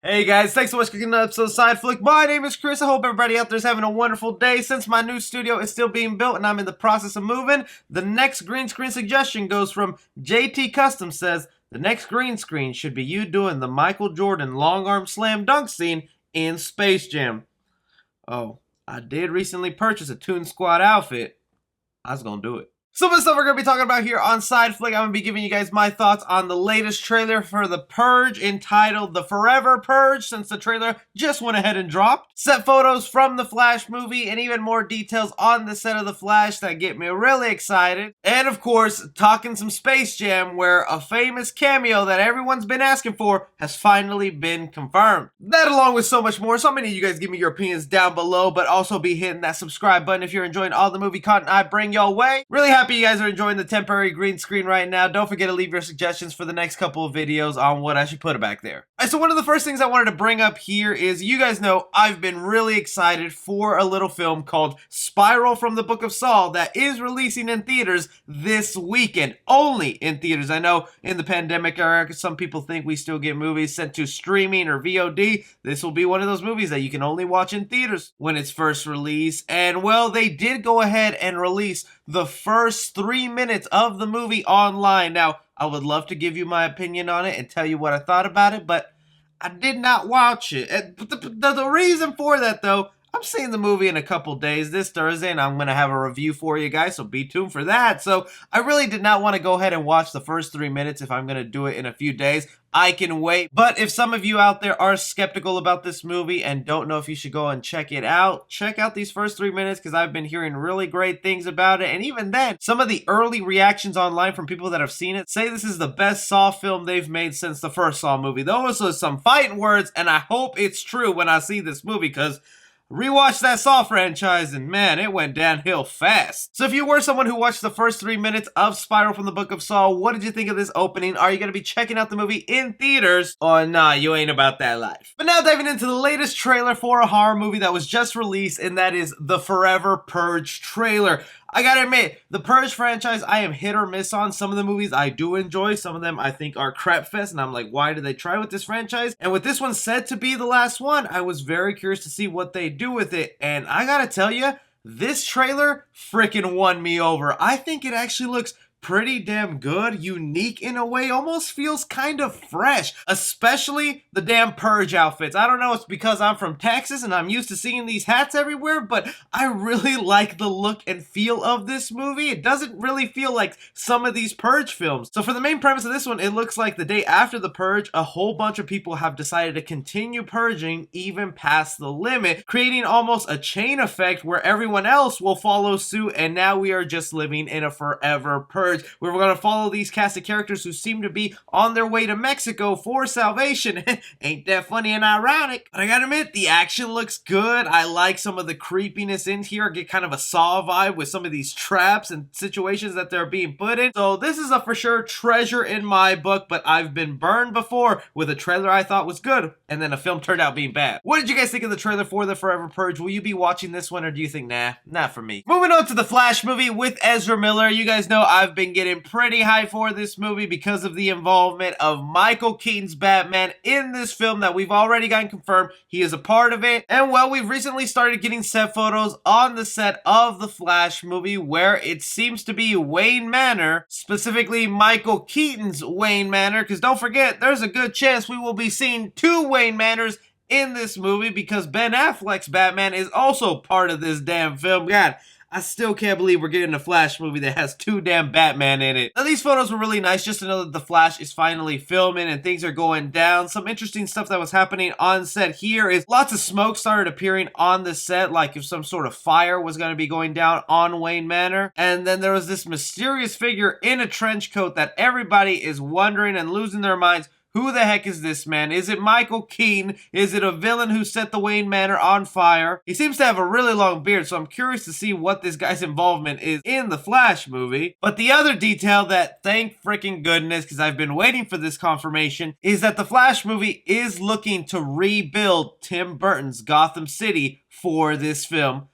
Hey guys, thanks so much for clicking on episode of Side Flick. My name is Chris. I hope everybody out there is having a wonderful day. Since my new studio is still being built and I'm in the process of moving, the next green screen suggestion goes from JT Custom. Says, the next green screen should be you doing the Michael Jordan long arm slam dunk scene in Space Jam. Oh, I did recently purchase a Toon Squad outfit. I was gonna do it. Some of the stuff we're going to be talking about here on Side Flick. I'm going to be giving you guys my thoughts on the latest trailer for The Purge entitled The Forever Purge, since the trailer just went ahead and dropped. Set photos from the Flash movie and even more details on the set of The Flash that get me really excited. And of course, talking some Space Jam where a famous cameo that everyone's been asking for has finally been confirmed. That along with so much more. So many of you guys give me your opinions down below, but also be hitting that subscribe button if you're enjoying all the movie content I bring y'all way. Really happy you guys are enjoying the temporary green screen right now. Don't forget to leave your suggestions for the next couple of videos on what I should put back there. Alright, so one of the first things I wanted to bring up here is, you guys know I've been really excited for a little film called Spiral from the Book of Saul that is releasing in theaters this weekend. Only in theaters. I know in the pandemic era, some people think we still get movies sent to streaming or VOD. This will be one of those movies that you can only watch in theaters when it's first released. And well, they did go ahead and release the first 3 minutes of the movie online. Now, I would love to give you my opinion on it and tell you what I thought about it, but I did not watch it. And the reason for that, though, I'm seeing the movie in a couple days this Thursday, and I'm going to have a review for you guys, so be tuned for that. So I really did not want to go ahead and watch the first 3 minutes if I'm going to do it in a few days. I can wait. But if some of you out there are skeptical about this movie and don't know if you should go and check it out, check out these first 3 minutes because I've been hearing really great things about it. And even then, some of the early reactions online from people that have seen it say this is the best Saw film they've made since the first Saw movie. Those are some fighting words, and I hope it's true when I see this movie because rewatched that Saw franchise and man, it went downhill fast. So if you were someone who watched the first 3 minutes of Spiral from the Book of Saw, what did you think of this opening? Are you going to be checking out the movie in theaters? Or nah, you ain't about that life. But now diving into the latest trailer for a horror movie that was just released, and that is the Forever Purge Trailer. I gotta admit, the Purge franchise I am hit or miss on. Some of the movies I do enjoy, some of them I think are crap fest, and I'm like, why did they try with this franchise? And with this one said to be the last one, I was very curious to see what they do with it. And I gotta tell you, this trailer freaking won me over. I think it actually looks pretty damn good, unique in a way, almost feels kind of fresh, especially the damn Purge outfits. I don't know, it's because I'm from Texas and I'm used to seeing these hats everywhere, but I really like the look and feel of this movie. It doesn't really feel like some of these Purge films. So for the main premise of this one, it looks like the day after the Purge, a whole bunch of people have decided to continue purging even past the limit, creating almost a chain effect where everyone else will follow suit, and now we are just living in a forever purge. We're going to follow these cast of characters who seem to be on their way to Mexico for salvation. Ain't that funny and ironic? But I gotta admit, the action looks good. I like some of the creepiness in here. I get kind of a Saw vibe with some of these traps and situations that they're being put in. So this is a for sure treasure in my book, but I've been burned before with a trailer I thought was good, and then a film turned out being bad. What did you guys think of the trailer for The Forever Purge? Will you be watching this one, or do you think, nah, not for me? Moving on to the Flash movie with Ezra Miller. You guys know I've been getting pretty high for this movie because of the involvement of Michael Keaton's Batman in this film that we've already gotten confirmed he is a part of it. And well, we've recently started getting set photos on the set of the Flash movie where it seems to be Wayne Manor, specifically Michael Keaton's Wayne Manor, because don't forget, there's a good chance we will be seeing 2 Wayne Manors in this movie because Ben Affleck's Batman is also part of this damn film. God, I still can't believe we're getting a Flash movie that has 2 damn Batman in it. Now, these photos were really nice just to know that the Flash is finally filming and things are going down. Some interesting stuff that was happening on set here is lots of smoke started appearing on the set, like if some sort of fire was going to be going down on Wayne Manor. And then there was this mysterious figure in a trench coat that everybody is wondering and losing their minds. Who the heck is this man? Is it Michael Keaton? Is it a villain who set the Wayne Manor on fire? He seems to have a really long beard, so I'm curious to see what this guy's involvement is in the Flash movie. But the other detail that, thank freaking goodness, because I've been waiting for this confirmation, is that the Flash movie is looking to rebuild Tim Burton's Gotham City for this film.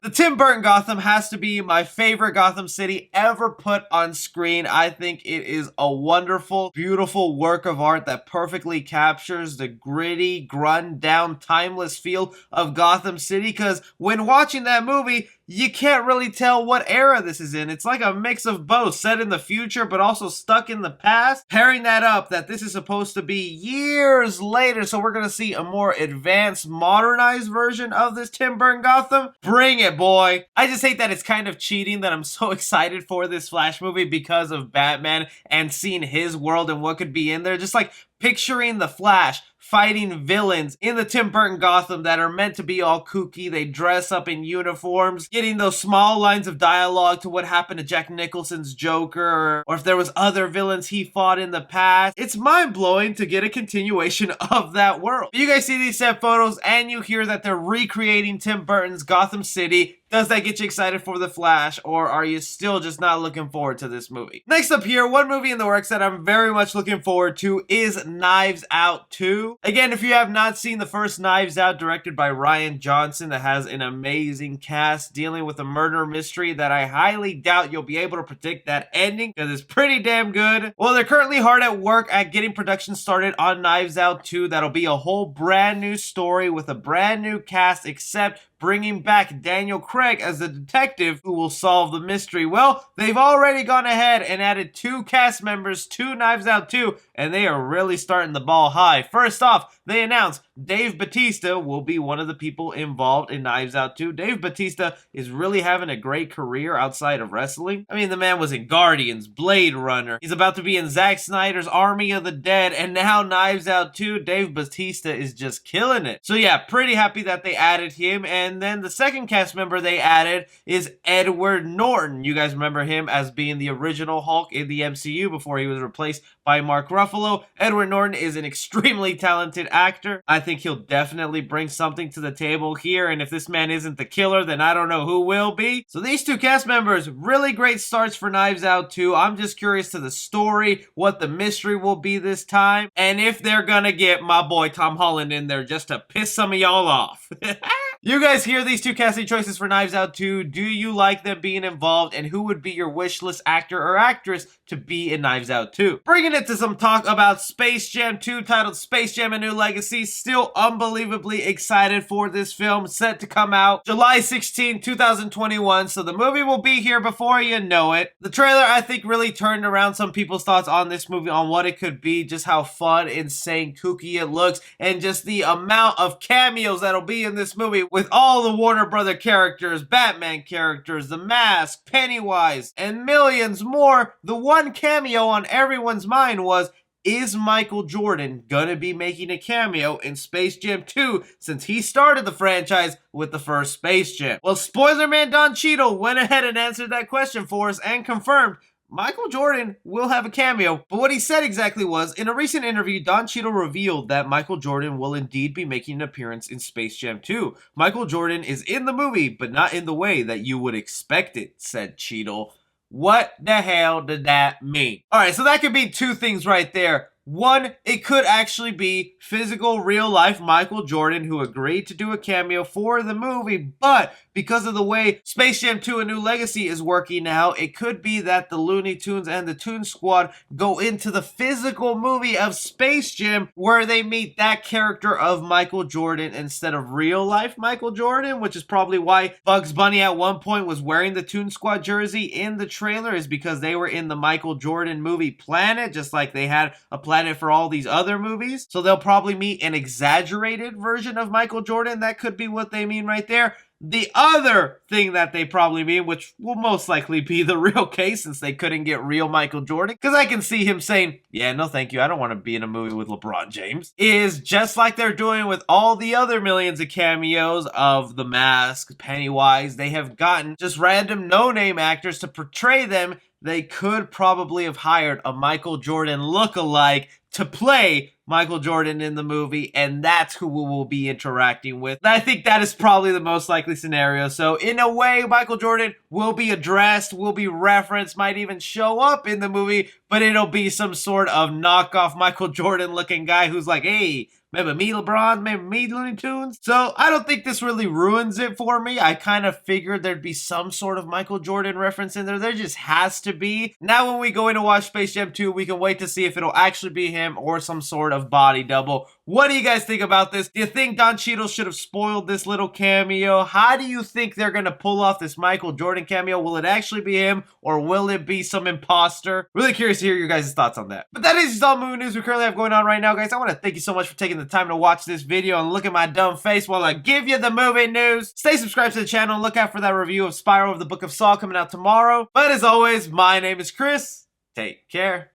The Tim Burton Gotham has to be my favorite Gotham City ever put on screen. I think it is a wonderful, beautiful work of art that perfectly captures the gritty, run down, timeless feel of Gotham City, because when watching that movie, you can't really tell what era this is in. It's like a mix of both, set in the future but also stuck in the past. Pairing that up, that this is supposed to be years later, so we're gonna see a more advanced, modernized version of this Tim Burton Gotham. Bring it, boy. I just hate that it's kind of cheating that I'm so excited for this Flash movie because of Batman and seeing his world and what could be in there. Just like picturing the Flash fighting villains in the Tim Burton Gotham that are meant to be all kooky. They dress up in uniforms, getting those small lines of dialogue to what happened to Jack Nicholson's Joker, or if there was other villains he fought in the past. It's mind-blowing to get a continuation of that world. You guys see these set photos and you hear that they're recreating Tim Burton's Gotham City. Does that get you excited for The Flash, or are you still just not looking forward to this movie? Next up here, one movie in the works that I'm very much looking forward to is Knives Out 2. Again, if you have not seen the first Knives Out, directed by Rian Johnson, that has an amazing cast dealing with a murder mystery that I highly doubt you'll be able to predict that ending, because it's pretty damn good. Well, they're currently hard at work at getting production started on Knives Out 2. That'll be a whole brand new story with a brand new cast, except bringing back Daniel Craig as the detective who will solve the mystery. Well, they've already gone ahead and added 2 cast members to Knives Out 2, and they are really starting the ball high. First off, they announced Dave Bautista will be one of the people involved in Knives Out 2. Dave Bautista is really having a great career outside of wrestling. I mean, the man was in Guardians, Blade Runner. He's about to be in Zack Snyder's Army of the Dead, and now Knives Out 2. Dave Bautista is just killing it. So yeah, pretty happy that they added him. And then the second cast member they added is Edward Norton. You guys remember him as being the original Hulk in the MCU before he was replaced by Mark Ruffalo. Edward Norton is an extremely talented actor. I think he'll definitely bring something to the table here, and if this man isn't the killer, then I don't know who will be. So these 2 cast members, really great starts for Knives Out 2. I'm just curious to the story, what the mystery will be this time, and if they're gonna get my boy Tom Holland in there just to piss some of y'all off. You guys hear these 2 casting choices for Knives Out 2. Do you like them being involved, and who would be your wish list actor or actress to be in Knives Out 2? Bringing it to some talk about Space Jam 2, titled Space Jam: A New Legacy. Still unbelievably excited for this film, set to come out July 16, 2021, so the movie will be here before you know it. The trailer, I think, really turned around some people's thoughts on this movie, on what it could be, just how fun, insane, kooky it looks, and just the amount of cameos that'll be in this movie with all the Warner Brother characters, Batman characters, The Mask, Pennywise, and millions more. The one cameo on everyone's mind was, is Michael Jordan gonna be making a cameo in Space Jam 2, since he started the franchise with the first Space Jam? Well, spoiler man Don Cheadle went ahead and answered that question for us and confirmed Michael Jordan will have a cameo. But what he said exactly was, in a recent interview, Don Cheadle revealed that Michael Jordan will indeed be making an appearance in Space Jam 2. Michael Jordan is in the movie, but not in the way that you would expect it, said Cheadle. What the hell did that mean? Alright, so that could be 2 things right there. One, it could actually be physical, real-life Michael Jordan who agreed to do a cameo for the movie, but because of the way Space Jam 2: A New Legacy is working now, it could be that the Looney Tunes and the Toon Squad go into the physical movie of Space Jam, where they meet that character of Michael Jordan instead of real-life Michael Jordan, which is probably why Bugs Bunny at one point was wearing the Toon Squad jersey in the trailer, is because they were in the Michael Jordan movie Planet, just like they had a Planet for all these other movies. So they'll probably meet an exaggerated version of Michael Jordan. That could be what they mean right there. The other thing that they probably mean, which will most likely be the real case since they couldn't get real Michael Jordan, because I can see him saying, yeah, no thank you, I don't want to be in a movie with LeBron James, is just like they're doing with all the other millions of cameos of The Mask, Pennywise. They have gotten just random no-name actors to portray them. They could probably have hired a Michael Jordan lookalike to play Michael Jordan in the movie, and that's who we will be interacting with. I think that is probably the most likely scenario. So in a way, Michael Jordan will be addressed, will be referenced, might even show up in the movie, but it'll be some sort of knockoff Michael Jordan looking guy who's like, hey, remember me, LeBron? Remember me, Looney Tunes? So I don't think this really ruins it for me. I kind of figured there'd be some sort of Michael Jordan reference in there. There just has to be. Now when we go in to watch Space Jam 2, we can wait to see if it'll actually be him or some sort of body double. What do you guys think about this? Do you think Don Cheadle should have spoiled this little cameo? How do you think they're going to pull off this Michael Jordan cameo? Will it actually be him or will it be some imposter? Really curious to hear your guys' thoughts on that. But that is just all movie news we currently have going on right now, guys. I want to thank you so much for taking the time to watch this video and look at my dumb face while I give you the movie news. Stay subscribed to the channel and look out for that review of Spiral of the Book of Saw coming out tomorrow. But as always, my name is Chris. Take care.